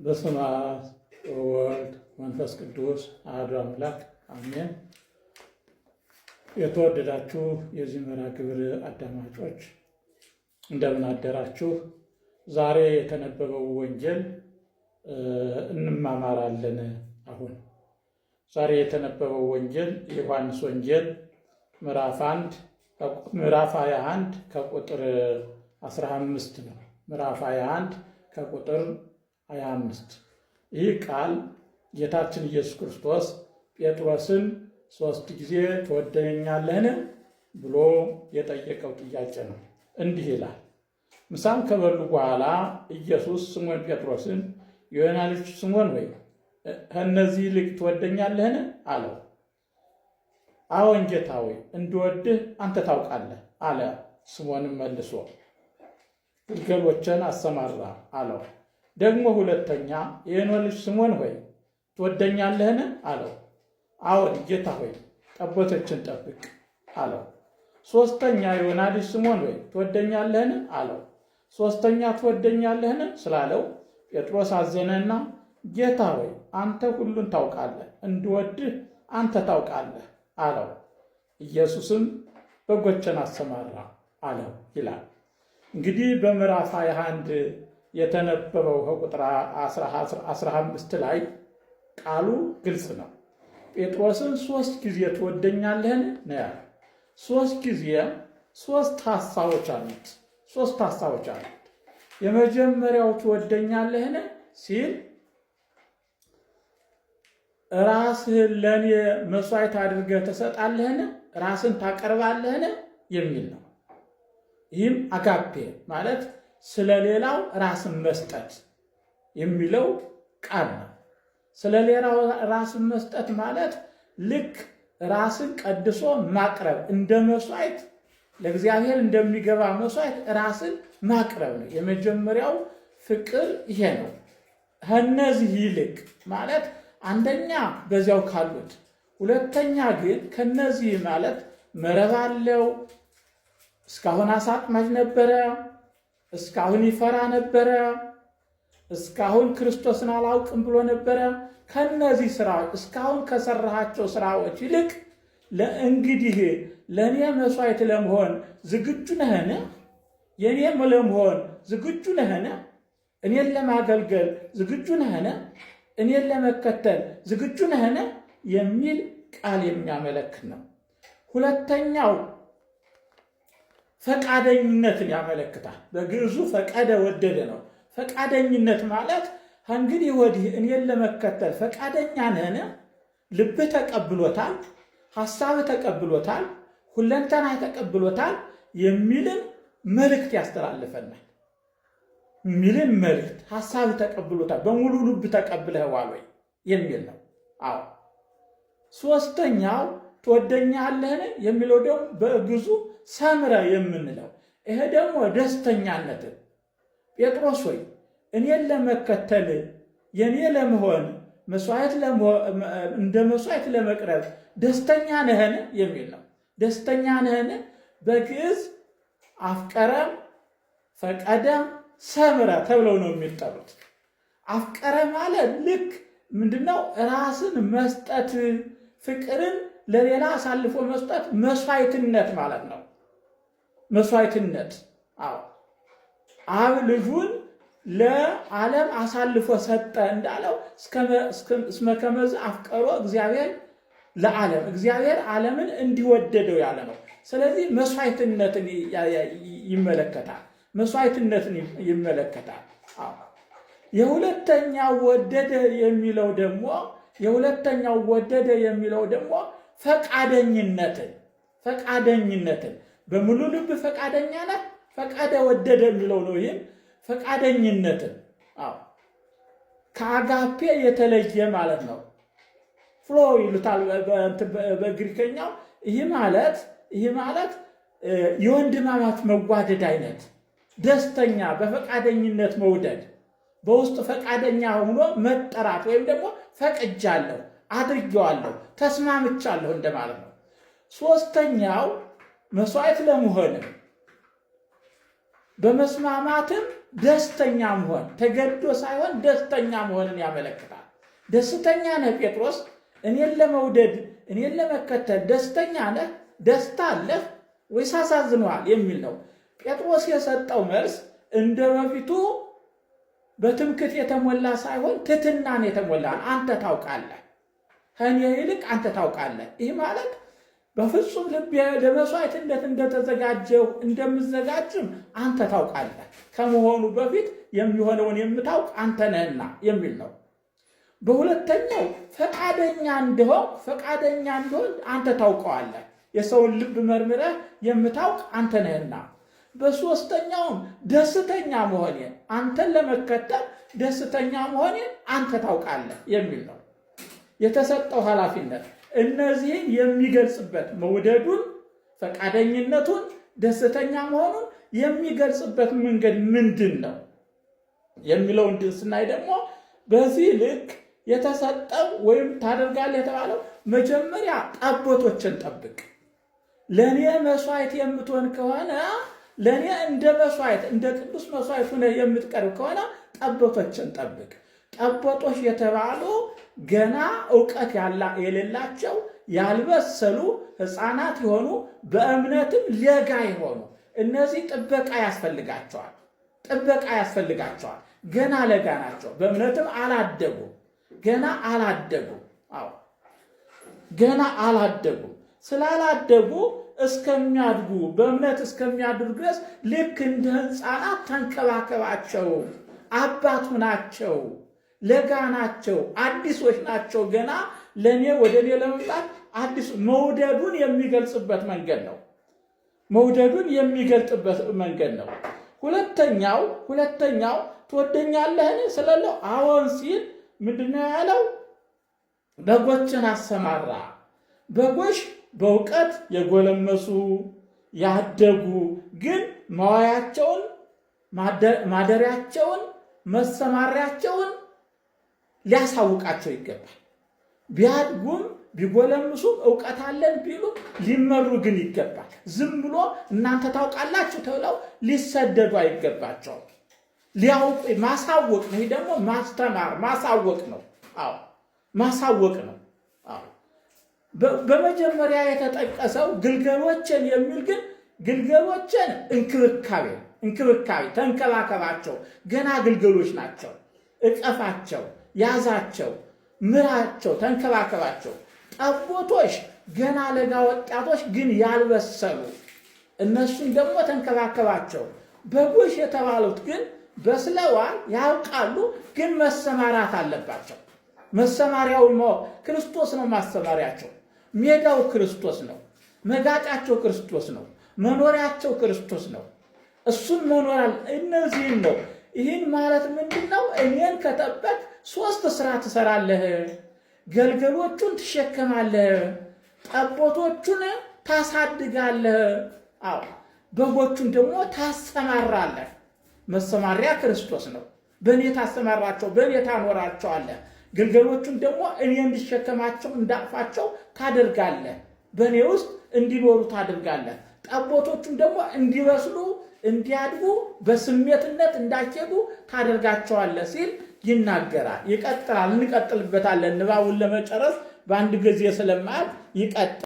በስመ አብ ወወልድ መንፈስ ቅዱስ አሐዱ አምላክ አሜን። የተወደዳችሁ የዚህ መርሐ ግብር አዳማጮች እንደምን አደራችሁ? ዛሬ የተነበበው ወንጌል እንማማራለን። አሁን ዛሬ የተነበበው ወንጌል የዮሐንስ ወንጌል ምዕራፍ 21 ከቁጥር 15 ነው። ምዕራፍ 21 ከቁጥር 25 ይህ ቃል ጌታችን ኢየሱስ ክርስቶስ ጴጥሮስን 3 ጊዜ ትወደኛለህን ብሎ የጠየቀው ጥያቄ ነው። እንዲህ ይላል። ምሳም ከበሉ በኋላ ኢየሱስ ስምዖን ጴጥሮስን የዮና ልጅ ስምዖን ሆይ ከእነዚህ ይልቅ ትወደኛለህን አለው። አዎን ጌታ ሆይ እንድወድህ አንተ ታውቃለህ አለ። ስምዖንም መልሶ ግልገሎችን አሰማራ አለው። ደግሞ ሁለተኛ የዮና ልጅ ስምዖን ሆይ ትወደኛለህን አለው። አዎን ጌታ ሆይ ጠቦቶችን ጠብቅ አለው። ሶስተኛ የዮና ልጅ ስምዖን ሆይ ትወደኛለህን አለው። ሶስተኛ ትወደኛለህን ስላለው ጴጥሮስ አዘነና ጌታ ሆይ አንተ ሁሉን ታውቃለህ፣ እንድወድህ አንተ ታውቃለህ አለው። ኢየሱስም በጎችን አሰማራ አለው ይላል። እንግዲህ በምዕራፍ 21 የተነበበው ከቁጥር 15 ላይ ቃሉ ግልጽ ነው። ጴጥሮስን 3 ጊዜ ትወደኛለህን ነው ያለው። 3 ጊዜ 3 ሐሳቦች አሉት። 3 ሐሳቦች አሉት። የመጀመሪያው ትወደኛለህን ሲል ራስህን ለእኔ መስዋዕት አድርገህ ትሰጣለህን፣ ራስን ታቀርባለህን የሚል ነው። ይህም አጋፔ ማለት ስለሌላው ራስን መስጠት የሚለው ቃል ነው። ስለሌላው ራስን መስጠት ማለት ልክ ራስን ቀድሶ ማቅረብ እንደ መስዋዕት ለእግዚአብሔር እንደሚገባ መስዋዕት ራስን ማቅረብ ነው። የመጀመሪያው ፍቅር ይሄ ነው። ከነዚህ ይልቅ ማለት አንደኛ በዚያው ካሉት፣ ሁለተኛ ግን ከነዚህ ማለት መረብ አለው። እስካሁን አሳ አጥማጅ ነበረ። እስካሁን ይፈራ ነበረ። እስካሁን ክርስቶስን አላውቅም ብሎ ነበረ። ከነዚህ ስራዎች እስካሁን ከሰራሃቸው ስራዎች ይልቅ ለእንግዲህ ለእኔ መስዋዕት ለመሆን ዝግጁ ነህን? የእኔም ለመሆን ዝግጁ ነህን? እኔን ለማገልገል ዝግጁ ነህን? እኔን ለመከተል ዝግጁ ነህን? የሚል ቃል የሚያመለክት ነው። ሁለተኛው ፈቃደኝነትን ያመለክታል። በግዕዙ ፈቀደ ወደደ ነው። ፈቃደኝነት ማለት እንግዲህ ወዲህ እኔን ለመከተል ፈቃደኛ ነህን? ልብህ ተቀብሎታል፣ ሐሳብህ ተቀብሎታል፣ ሁለንተናህ ተቀብሎታል የሚልን መልእክት ያስተላልፈናል። የሚልን መልእክት ሐሳብህ ተቀብሎታል፣ በሙሉ ልብ ተቀብለኸዋል ወይ የሚል ነው። አዎ። ሶስተኛው ትወደኛለህን የሚለው ደግሞ በግዕዙ ሰምረ የምንለው ይሄ ደግሞ ደስተኛነትን ጴጥሮስ ሆይ እኔን ለመከተል የኔ ለመሆን እንደ መስዋዕት ለመቅረብ ደስተኛ ነህን የሚል ነው። ደስተኛ ነህን በግዕዝ አፍቀረም፣ ፈቀደም፣ ሰምረ ተብለው ነው የሚጠሩት። አፍቀረ ማለት ልክ ምንድነው? ራስን መስጠት፣ ፍቅርን ለሌላ አሳልፎ መስጠት መስዋዕትነት ማለት ነው። መስዋዕትነት። አዎ አብ ልጁን ለዓለም አሳልፎ ሰጠ እንዳለው እስመ ከመዝ አፍቀሮ እግዚአብሔር ለዓለም፣ እግዚአብሔር ዓለምን እንዲወደደው ያለ ነው። ስለዚህ መስዋዕትነትን ይመለከታል። መስዋዕትነትን ይመለከታል። አዎ የሁለተኛው ወደደ የሚለው ደግሞ ፈቃደኝነትን በሙሉ ልብ ፈቃደኛ ነህ። ፈቃደ ወደደ የሚለው ነው። ይህም ፈቃደኝነትን ከአጋፔ የተለየ ማለት ነው። ፍሎ ይሉታል በግሪከኛው። ይህ ማለት የወንድማማች መዋደድ አይነት ደስተኛ፣ በፈቃደኝነት መውደድ፣ በውስጥ ፈቃደኛ ሆኖ መጠራት ወይም ደግሞ ፈቅጃለሁ፣ አድርጌዋለሁ፣ ተስማምቻለሁ እንደማለት ነው። ሶስተኛው መስዋዕት ለመሆንም በመስማማትም ደስተኛ መሆን ተገዶ ሳይሆን ደስተኛ መሆንን ያመለክታል። ደስተኛ ነህ ጴጥሮስ? እኔን ለመውደድ እኔን ለመከተል ደስተኛ ነህ? ደስታ አለህ ወይስ አሳዝነዋል የሚል ነው። ጴጥሮስ የሰጠው መልስ እንደ በፊቱ በትምክህት የተሞላ ሳይሆን ትሕትናን የተሞላ አንተ ታውቃለህ፣ ከእኔ ይልቅ አንተ ታውቃለህ። ይህ ማለት በፍጹም ልቤ ለመሥዋዕትነት እንደተዘጋጀው እንደምዘጋጅም አንተ ታውቃለህ፣ ከመሆኑ በፊት የሚሆነውን የምታውቅ አንተ ነህና የሚል ነው። በሁለተኛው ፈቃደኛ እንደሆን አንተ ታውቀዋለህ፣ የሰውን ልብ መርምረህ የምታውቅ አንተ ነህና። በሶስተኛውም ደስተኛ መሆኔን አንተን ለመከተል ደስተኛ መሆኔን አንተ ታውቃለህ የሚል ነው። የተሰጠው ኃላፊነት እነዚህን የሚገልጽበት መውደዱን፣ ፈቃደኝነቱን፣ ደስተኛ መሆኑን የሚገልጽበት መንገድ ምንድን ነው የሚለውን ስናይ ደግሞ በዚህ ልክ የተሰጠው ወይም ታደርጋለህ የተባለው መጀመሪያ ጠቦቶችን ጠብቅ። ለእኔ መሥዋዕት የምትሆን ከሆነ ለእኔ እንደ መሥዋዕት እንደ ቅዱስ መሥዋዕት ሆነህ የምትቀርብ ከሆነ ጠቦቶችን ጠብቅ። ጠቦቶች የተባሉ ገና እውቀት የሌላቸው ያልበሰሉ ሕፃናት የሆኑ በእምነትም ለጋ የሆኑ እነዚህ ጥበቃ ያስፈልጋቸዋል። ገና ለጋ ናቸው። በእምነትም ገና አላደጉ። ስላላደጉ እስከሚያድጉ በእምነት እስከሚያድጉ ድረስ ልክ እንደ ሕፃናት ተንከባከባቸው። አባቱ ናቸው፣ ለጋ ናቸው፣ አዲሶች ናቸው። ገና ወደ እኔ ለመምጣት አዲስ መውደዱን የሚገልጽበት መንገድ ነው። ሁለተኛው ትወደኛለህን ስለለው አዎን ሲል ምንድነው ያለው? በጎችን አሰማራ። በጎች በእውቀት የጎለመሱ ያደጉ ግን መዋያቸውን፣ ማደሪያቸውን፣ መሰማሪያቸውን ሊያሳውቃቸው ይገባል። ቢያድጉም ቢጎለምሱም እውቀት አለን ቢሉ ሊመሩ ግን ይገባል። ዝም ብሎ እናንተ ታውቃላችሁ ተብለው ሊሰደዱ አይገባቸውም። ሊያውቁ ማሳወቅ ነው። ይህ ደግሞ ማስተማር ማሳወቅ ነው። ማሳወቅ ነው። በመጀመሪያ የተጠቀሰው ግልገሎችን የሚል ግን ግልገሎችን እንክብካቤ ተንከባከባቸው። ገና ግልገሎች ናቸው። እቀፋቸው፣ ያዛቸው፣ ምራቸው፣ ተንከባከባቸው። ጠቦቶች ገና ለጋ ወጣቶች ግን ያልበሰሉ፣ እነሱን ደግሞ ተንከባከባቸው። በጎች የተባሉት ግን በስለዋል፣ ያውቃሉ፣ ግን መሰማራት አለባቸው። መሰማሪያውን ክርስቶስ ነው። ማሰማሪያቸው ሜዳው ክርስቶስ ነው። መጋጫቸው ክርስቶስ ነው። መኖሪያቸው ክርስቶስ ነው። እሱን መኖራል። እነዚህን ነው። ይህን ማለት ምንድን ነው? እኔን ከጠበቅ 3 ስራ ትሰራለህ። ገልገሎቹን ትሸከማለህ፣ ጠቦቶቹን ታሳድጋለህ፣ በጎቹን ደግሞ ታሰማራለህ። መሰማሪያ ክርስቶስ ነው። በእኔ ታሰማራቸው፣ በእኔ ታኖራቸዋለህ። ግልገሎቹን ደግሞ እኔ እንዲሸከማቸው እንዳቅፋቸው ታደርጋለህ። በእኔ ውስጥ እንዲኖሩ ታደርጋለህ። ጠቦቶቹን ደግሞ እንዲበስሉ እንዲያድጉ በስሜትነት እንዳይሄዱ ታደርጋቸዋለህ ሲል ይናገራል። ይቀጥላል። እንቀጥልበታለን። ንባቡን ለመጨረስ በአንድ ጊዜ ስለማያልቅ ይቀጥላል።